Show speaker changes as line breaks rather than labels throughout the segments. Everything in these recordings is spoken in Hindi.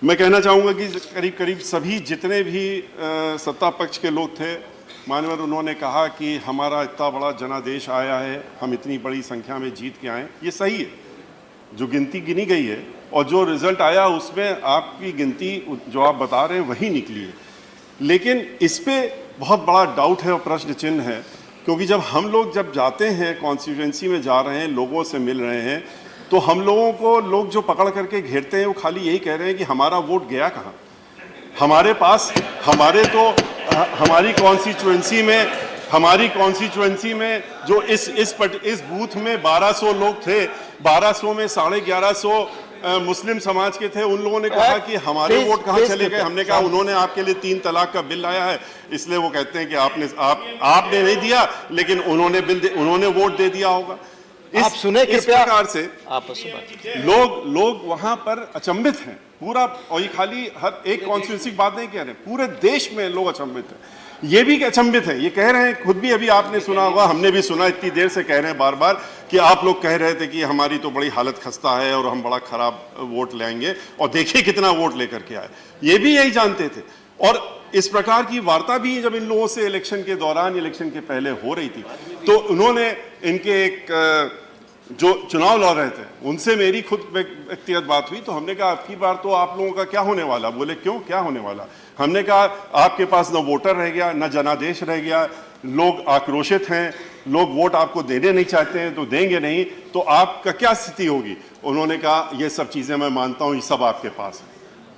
मैं कहना चाहूँगा कि करीब करीब सभी जितने भी सत्ता पक्ष के लोग थे, मानवर उन्होंने कहा कि हमारा इतना बड़ा जनादेश आया है, हम इतनी बड़ी संख्या में जीत के आए। ये सही है, जो गिनती गिनी गई है और जो रिजल्ट आया उसमें आपकी गिनती जो आप बता रहे हैं वही निकली है। लेकिन इस पे बहुत बड़ा डाउट है और प्रश्न चिन्ह है, क्योंकि जब हम लोग जब जाते हैं कॉन्स्टिट्यूएंसी में जा रहे हैं, लोगों से मिल रहे हैं, तो हम लोगों को लोग जो पकड़ करके घेरते हैं वो खाली यही कह रहे हैं कि हमारा वोट गया कहाँ। हमारे पास हमारी कॉन्स्टिट्यूएंसी में जो इस बूथ में 1200 लोग थे, 1200 में 1150 मुस्लिम समाज के थे। उन लोगों ने कहा कि हमारे वोट कहाँ चले गए। हमने कहा उन्होंने आपके लिए 3 तलाक का बिल लाया है, इसलिए वो कहते हैं कि आपने नहीं दिया, लेकिन उन्होंने वोट दे दिया होगा।
आप सुने
इस प्रकार से
आपस में
लोग वहां पर अचंभित हैं पूरा। और ये खाली हर एक कॉन्स्टिट्यूंसी की बात नहीं कह रहे, पूरे देश में लोग अचंभित हैं। ये भी अचंभित है, ये कह रहे हैं, खुद भी अभी आपने सुना होगा, हमने भी सुना, इतनी देर से कह रहे हैं बार बार कि आप लोग कह रहे थे कि हमारी तो बड़ी हालत खस्ता है और हम बड़ा खराब वोट लाएंगे, और देखिए कितना वोट लेकर के आए। ये भी यही जानते थे। और इस प्रकार की वार्ता भी जब इन लोगों से इलेक्शन के दौरान, इलेक्शन के पहले हो रही थी, तो उन्होंने इनके एक जो चुनाव लड़ रहे थे उनसे मेरी खुद व्यक्तिगत बात हुई, तो हमने कहा आपकी बार तो आप लोगों का क्या होने वाला। बोले क्यों, क्या होने वाला। हमने कहा आपके पास न वोटर रह गया, न जनादेश रह गया, लोग आक्रोशित हैं, लोग वोट आपको देने नहीं चाहते हैं, तो देंगे नहीं, तो आपका क्या स्थिति होगी। उन्होंने कहा ये सब चीज़ें मैं मानता हूँ, ये सब आपके पास है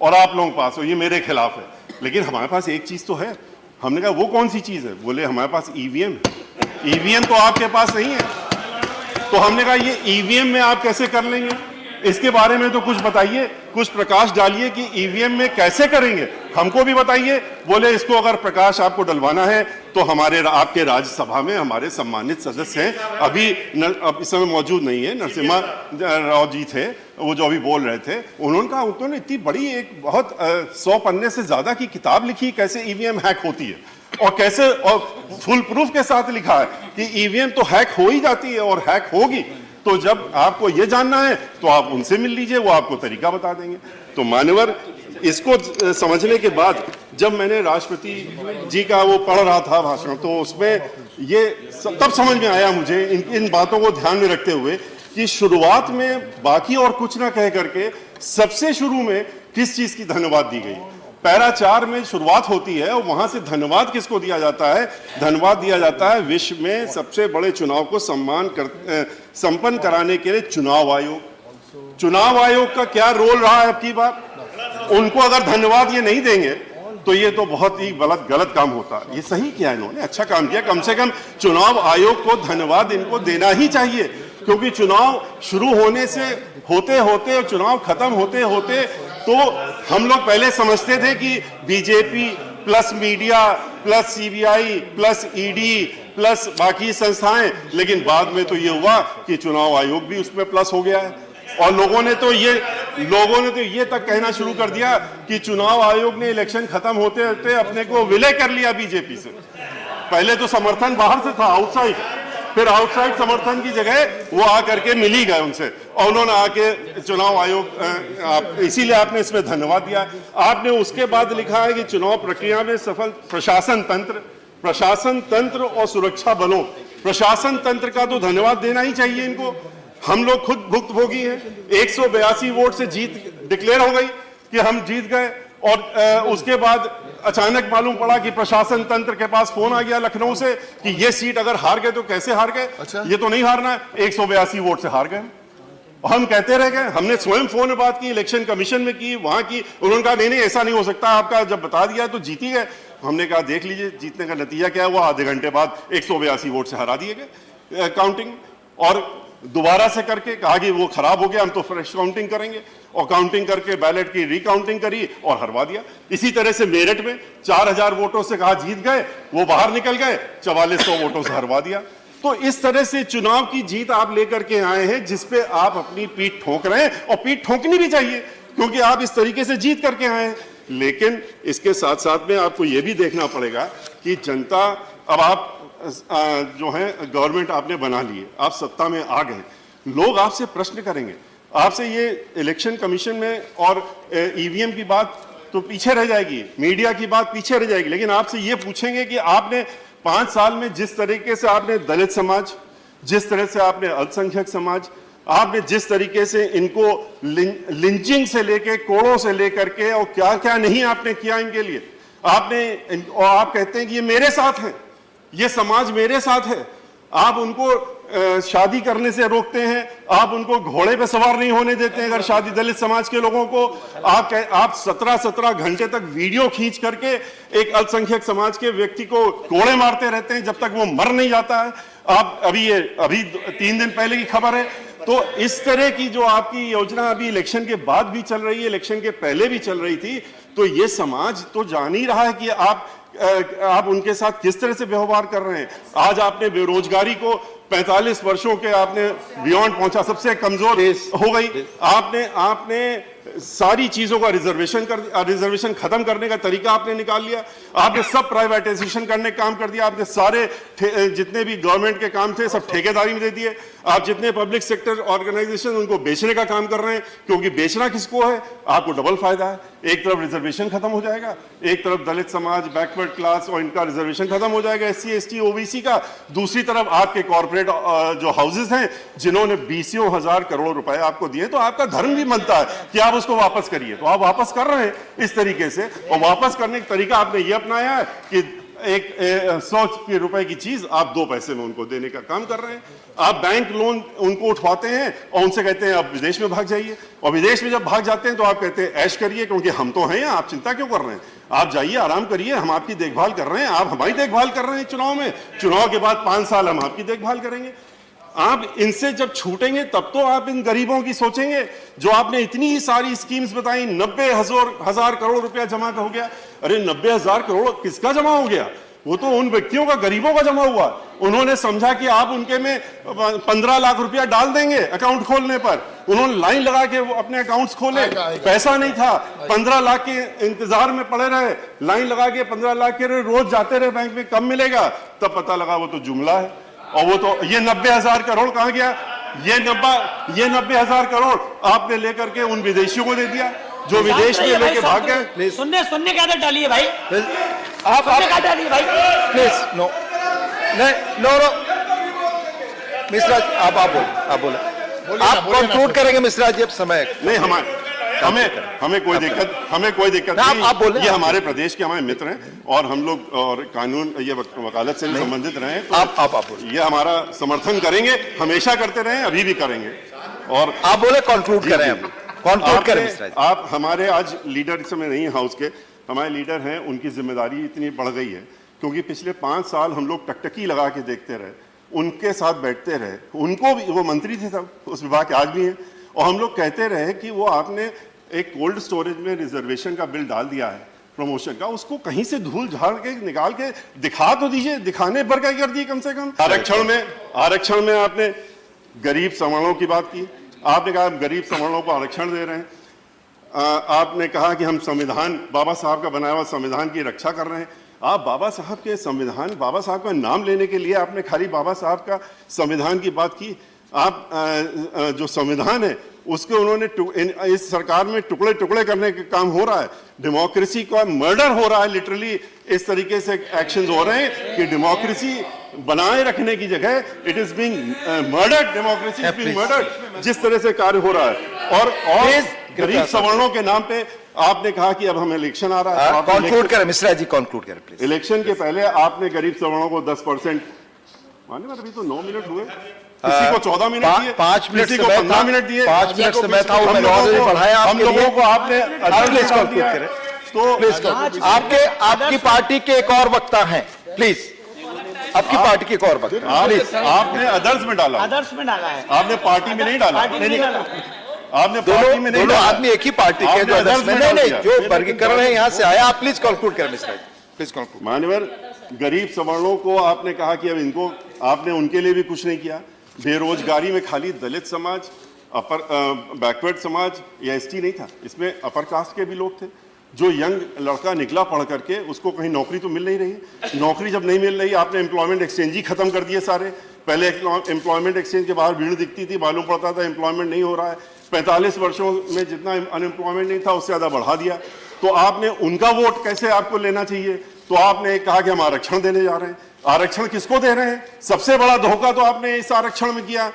और आप लोगों के पास हो, ये मेरे खिलाफ है, लेकिन हमारे पास एक चीज़ तो है। हमने कहा वो कौन सी चीज़ है। बोले हमारे पास ईवीएम है। ईवीएम तो आपके पास नहीं है। तो हमने कहा ये ईवीएम में आप कैसे कर लेंगे, इसके बारे में तो कुछ बताइए, कुछ प्रकाश डालिए कि ईवीएम में कैसे करेंगे, हमको भी बताइए। बोले इसको अगर प्रकाश आपको डलवाना है तो आपके राज्यसभा में हमारे सम्मानित सदस्य हैं, अब इस समय मौजूद नहीं है, नरसिम्हा राव जी थे वो जो अभी बोल रहे थे। उन्होंने इतनी बड़ी एक बहुत 100 पन्ने से ज्यादा की किताब लिखी कैसे ईवीएम हैक होती है, और कैसे, और फुल प्रूफ के साथ लिखा है कि ईवीएम तो हैक हो ही जाती है और हैक होगी। तो जब आपको ये जानना है तो आप उनसे मिल लीजिए, वो आपको तरीका बता देंगे। तो मान्यवर, इसको समझने के बाद जब मैंने राष्ट्रपति जी का वो पढ़ रहा था भाषण, तो उसमें ये तब समझ में आया मुझे इन बातों को ध्यान में रखते हुए कि शुरुआत में बाकी और कुछ ना कह करके सबसे शुरू में किस चीज की धन्यवाद दी गई। पैरा 4 में शुरुआत होती है और वहां से धन्यवाद किसको दिया जाता है। धन्यवाद दिया जाता है विश्व में सबसे बड़े चुनाव को संपन्न कराने के लिए चुनाव आयोग। चुनाव आयोग का क्या रोल रहा है अब की बार। उनको अगर धन्यवाद ये नहीं देंगे तो ये तो बहुत ही गलत काम होता। ये सही किया इन्होंने, अच्छा काम किया। कम से कम चुनाव आयोग को धन्यवाद इनको देना ही चाहिए, क्योंकि चुनाव शुरू होने से होते होते और चुनाव खत्म होते होते तो हम लोग पहले समझते थे कि BJP plus media plus CBI plus ED plus बाकी संस्थाएं, लेकिन बाद में तो ये हुआ कि चुनाव आयोग भी उसमें प्लस हो गया है। और लोगों ने तो ये तक कहना शुरू कर दिया कि चुनाव आयोग ने इलेक्शन खत्म होते होते अपने को विलय कर लिया बीजेपी से। पहले तो समर्थन बाहर से था, आउटसाइड, फिर आउटसाइड समर्थन की जगह वो आकर के मिल ही गए उनसे, और उन्होंने आके चुनाव आयोग, इसीलिए आपने इसमें धन्यवाद दिया। आपने उसके बाद लिखा है कि चुनाव प्रक्रिया में सफल प्रशासन तंत्र और सुरक्षा बलों, प्रशासन तंत्र का तो धन्यवाद देना ही चाहिए इनको। हम लोग खुद भुक्तभोगी हैं। 182 वोट से जीत डिक्लेयर हो गई कि हम जीत गए, और उसके बाद अचानक मालूम पड़ा कि प्रशासन तंत्र के पास फोन आ गया लखनऊ से कि ये सीट अगर हार गए तो कैसे हार गए। अच्छा। ये तो नहीं हारना है, 182 वोट से हार गए। और हम कहते रह गए। हमने स्वयं फोन में बात की, इलेक्शन कमीशन में की, वहां की, उन्होंने कहा नहीं ऐसा नहीं हो सकता, आपका जब बता दिया तो जीत ही गए। हमने कहा देख लीजिए जीतने का नतीजा क्या हुआ। आधे घंटे बाद 182 वोट से हरा दिए गए काउंटिंग, और दोबारा से करके कहा कि वो खराब हो गया, हम तो फ्रेश काउंटिंग करेंगे, और काउंटिंग करके बैलेट की रिकाउंटिंग करी और हरवा दिया। इसी तरह से मेरठ में 4000 वोटों से कहा जीत गए, वो बाहर निकल गए, 4400 वोटों से हरवा दिया। तो इस तरह से चुनाव की जीत आप लेकर के आए हैं, जिसपे आप अपनी पीठ ठोक रहे हैं, और पीठ ठोकनी भी चाहिए क्योंकि आप इस तरीके से जीत करके आए हैं। लेकिन इसके साथ साथ में आपको यह भी देखना पड़ेगा कि जनता, अब आप जो है गवर्नमेंट आपने बना ली है, आप सत्ता में आ गए, लोग आपसे प्रश्न करेंगे। आपसे ये इलेक्शन कमीशन में और ईवीएम की बात तो पीछे रह जाएगी, मीडिया की बात पीछे रह जाएगी, लेकिन आपसे ये पूछेंगे कि आपने 5 साल में जिस तरीके से आपने दलित समाज, जिस तरह से आपने अल्पसंख्यक समाज, आपने जिस तरीके से इनको लिंचिंग से लेके, कोड़ों से लेकर के और क्या क्या नहीं आपने किया इनके लिए, आपने, और आप कहते हैं कि ये मेरे साथ है, ये समाज मेरे साथ है। आप उनको शादी करने से रोकते हैं, आप उनको घोड़े पे सवार नहीं होने देते हैं अगर शादी दलित समाज के लोगों को। आप 17-17 घंटे तक वीडियो खींच करके एक अल्पसंख्यक समाज के व्यक्ति को कोड़े मारते रहते हैं जब तक वो मर नहीं जाता है। आप अभी 3 दिन पहले की खबर है। तो इस तरह की जो आपकी योजना अभी इलेक्शन के बाद भी चल रही है, इलेक्शन के पहले भी चल रही थी, तो ये समाज तो जान ही रहा है कि आप उनके साथ किस तरह से व्यवहार कर रहे हैं। आज आपने बेरोजगारी को 45 वर्षों के आपने बियॉन्ड पहुंचा, सबसे कमजोर हो गई। आपने सारी चीजों का रिजर्वेशन खत्म करने का तरीका आपने निकाल लिया। आपने सब प्राइवेटाइजेशन करने का काम कर दिया। आपने सारे जितने भी गवर्नमेंट के काम थे सब ठेकेदारी में दे दिए। आप जितने पब्लिक सेक्टर ऑर्गेनाइजेशन उनको बेचने का काम कर रहे हैं, क्योंकि बेचना किसको है, आपको डबल फायदा है। एक तरफ रिजर्वेशन खत्म हो जाएगा, एक तरफ दलित समाज, बैकवर्ड क्लास और इनका रिजर्वेशन खत्म हो जाएगा, SC ST OBC का। दूसरी तरफ आपके कॉर्पोरेट जो हाउसेज हैं जिन्होंने 20,000 करोड़ रुपए आपको दिए, तो आपका धर्म भी बनता है कि आप उसको वापस करिए। तो आप वापस कर रहे हैं इस तरीके से, और वापस करने का तरीका आपने ये अपनाया है कि एक 100 रुपए की चीज आप 2 पैसे में उनको देने का काम कर रहे हैं। आप बैंक लोन उनको उठवाते हैं और उनसे कहते हैं आप विदेश में भाग जाइए, और विदेश में जब भाग जाते हैं तो आप कहते हैं ऐश करिए क्योंकि हम तो हैं, आप चिंता क्यों कर रहे हैं, आप जाइए आराम करिए, हम आपकी देखभाल कर रहे हैं। आप हमारी देखभाल कर रहे हैं चुनाव में, चुनाव के बाद 5 साल हम आपकी देखभाल करेंगे। आप इनसे जब छूटेंगे तब तो आप इन गरीबों की सोचेंगे। जो आपने इतनी ही सारी स्कीम्स बताई, 90,000 करोड़ रुपया जमा हो गया। अरे 90,000 करोड़ किसका जमा हो गया? वो तो उन व्यक्तियों का, गरीबों का जमा हुआ। उन्होंने समझा कि आप उनके में 15 लाख रुपया डाल देंगे अकाउंट खोलने पर। उन्होंने लाइन लगा के वो अपने अकाउंट्स खोले, पैसा नहीं था, 15 लाख के इंतजार में पड़े रहे, लाइन लगा के 15 लाख के रोज जाते रहे बैंक में, कब मिलेगा? तब पता लगा वो तो जुमला है। और वो तो ये 90,000 करोड़ कहां गया? ये 90,000 करोड़ आपने लेकर के उन विदेशियों को दे दिया जो विदेश में लेके भाग गए।
सुनने की आदत डालिए भाई,
आप
डालिए भाई
please. No no Mishra ji, आप बोले आप कंक्लूड करेंगे मिश्रा जी, अब समय
नहीं, हमें कोई दिक्कत नहीं।
आप बोले,
ये हमारे प्रदेश के हमारे मित्र हैं और हम लोग और कानून ये वकालत से भी संबंधित रहे हैं, तो
आप बोले,
ये हमारा समर्थन करेंगे, हमेशा करते रहे, अभी भी करेंगे। और
आप बोले कंक्लूड करें, कंक्लूड करें मिश्रा जी।
आप हमारे आज लीडर इस समय नहीं हाउस के, हमारे लीडर हैं, उनकी जिम्मेदारी इतनी बढ़ गई है क्योंकि पिछले 5 साल हम लोग टकटकी लगा के देखते रहे, उनके साथ बैठते रहे, उनको भी, वो मंत्री थे तब उस विभाग के, आज भी हैं, और हम लोग कहते रहे कि वो आपने एक कोल्ड स्टोरेज में रिजर्वेशन का बिल डाल दिया है प्रमोशन का, उसको कहीं से धूल झाड़ के निकाल के दिखा तो दीजिए, दिखाने पर क्या कर दिए कम से कम। आरक्षण में आपने गरीब सवर्णों की बात की, आपने कहा गरीब सवर्णों को आरक्षण दे रहे हैं, आपने कहा कि हम संविधान, बाबा साहब का बनाया हुआ संविधान की रक्षा कर रहे हैं। आप बाबा साहब के संविधान, बाबा साहब का नाम लेने के लिए आपने खाली बाबा साहब का संविधान की बात की। आप जो संविधान है उसके उन्होंने इस सरकार में टुकड़े टुकड़े करने का काम हो रहा है, डेमोक्रेसी का मर्डर हो रहा है। लिटरली इस तरीके से एक्शंस हो रहे हैं कि डेमोक्रेसी बनाए रखने की जगह it is being murdered, democracy is being murdered, जिस तरह से कार्य हो रहा है। और गरीब सवर्णों के नाम पे आपने कहा कि अब हमें इलेक्शन आ रहा है,
कंक्लूड करें मिश्रा जी, कंक्लूड करें प्लीज।
इलेक्शन के पहले आपने गरीब सवर्णों को 10%, माने अभी तो 9 मिनट हुए, किसी को 14 मिनट दिए,
5 मिनट
किसी को 15 मिनट दिए,
5 मिनट समय था, वो मैंने ऑलरेडी बढ़ाया
हम लोगों को आपने
प्लीज कंक्लूड करें। तो प्लीज आपकी पार्टी के एक और वक्ता हैं, प्लीज आपकी पार्टी के एक और वक्ता, प्लीज।
आपने आदर्श में डाला,
है,
आपने पार्टी में नहीं डाला, आपने पार्टी में नहीं
दोनों
डाला,
आदमी एक ही पार्टी के, नहीं, जो वर्गीकरण है यहाँ से आया। आप प्लीज कंक्लूड करें मिश्रा जी, प्लीज कंक्लूड।
मान्यवर गरीब सवर्णों को आपने कहा कि अब इनको, आपने उनके लिए भी कुछ नहीं किया। बेरोजगारी में खाली दलित समाज, अपर बैकवर्ड समाज या ST नहीं था, इसमें अपर कास्ट के भी लोग थे। जो यंग लड़का निकला पढ़ करके, उसको कहीं नौकरी तो मिल नहीं रही। नौकरी जब नहीं मिल रही, आपने एम्प्लॉयमेंट एक्सचेंज ही खत्म कर दिए सारे। पहले एम्प्लॉयमेंट एक्सचेंज के बाहर भीड़ दिखती थी, मालूम पड़ता था एम्प्लॉयमेंट नहीं हो रहा है। 45 वर्षों में जितना अनएम्प्लॉयमेंट नहीं था उससे ज्यादा बढ़ा दिया। तो आपने उनका वोट कैसे आपको लेना चाहिए? तो आपने कहा कि हम आरक्षण देने जा रहे हैं। आरक्षण किसको दे रहे हैं? सबसे बड़ा धोखा तो आपने इस आरक्षण में किया।